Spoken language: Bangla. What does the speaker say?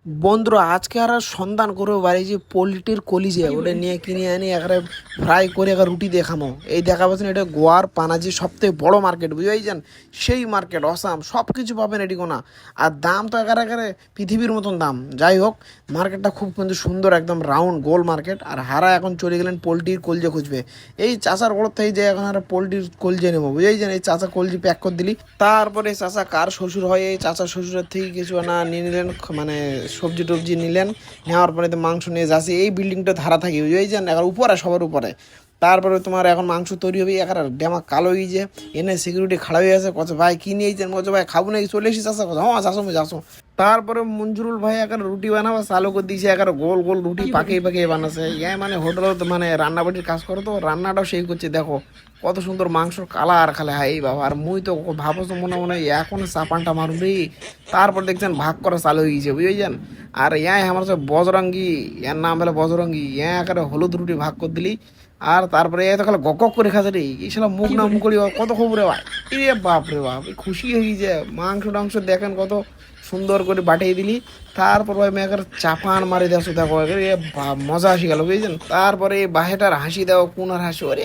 বন্ধুরা আজকে আর সন্ধান করবো বাড়ি যে পোলট্রির কলিজে ওটা নিয়ে কিনে আনি একেবারে ফ্রাই করে একেবারে রুটি দেখামো। এই দেখা পাচ্ছেন এটা গোয়ার পানাজি সবথেকে বড় মার্কেট বুঝাইছেন, সেই মার্কেট অসাম সব কিছু পাবেন এটি কোনা। আর দাম তো একেবারে পৃথিবীর মতন দাম। যাই হোক, মার্কেটটা খুব কিন্তু সুন্দর, একদম রাউন্ড গোল মার্কেট। আর হারা এখন চলে গেলেন পোলট্রির কলজে খুঁজবে। এই চাচার গড় থেকে যে এখন আর পোলট্রির কলজে নেবো বুঝাইছেন। এই চাচা কলজি প্যাক করে দিলি, তারপরে চাচা কার শ্বশুর হয় এই চাচা শ্বশুরের থেকে কিছু না নিয়ে নিলেন, মানে সবজি টবজি নিলেন। নেওয়ার পরে তো মাংস নিয়ে যাচ্ছে। এই বিল্ডিংটা ধারা থাকি বুঝেছেন, এখন উপরে সবার উপরে। তারপরে তোমার এখন মাংস তৈরি হবে, এখন ডেমা কালো হয়ে যে এনে সিকিউরিটি খাড়া হয়ে আছে। কত ভাই কি নিয়েছেন? বলছো ভাই খাবো নাকি, চলে এসেছি চাষা কথা। হ্যাঁ যাসো যাসো। তারপরে মঞ্জুরুল ভাই এখন রুটি বানাবো চালু করে দিয়েছে, এখন গোল গোল রুটি পাকিয়ে পাকিয়ে বানাচ্ছে। ইয়ে মানে হোটেল মানে রান্নাবাটির কাজ করো তো, রান্নাটাও সেই করছে। দেখো কত সুন্দর মাংস কালার খালে হাই বাবা। আর মুই তো ভাবছো মনে মনে এখন চাপানটা মারুন রে। তারপর দেখছেন ভাগ করা চালু হয়ে গেছে বুঝেছেন। আর ইয়াই আমার হচ্ছে বজরঙ্গি, এর নাম হলো বজরঙ্গি। ইয়া একেবারে হলুদ রুটি ভাগ করে দিলি। আর তারপরে এত খালে গক গক করে খাচ্ছে রে। এই শালা মুখ না মুখলি কত খবরে ভাই। এ বাপ রে বাপ, খুশি হয়ে গেছে। মাংস টাংস দেখেন কত সুন্দর করে বাটিয়ে দিলি। তারপর ভাই মেয়েকার চাপান মারি দেখো দেখো, মজা আসি গেল বুঝছেন। তারপরে বাহেটার হাসি দাও, কোন আর হাসি ওরে।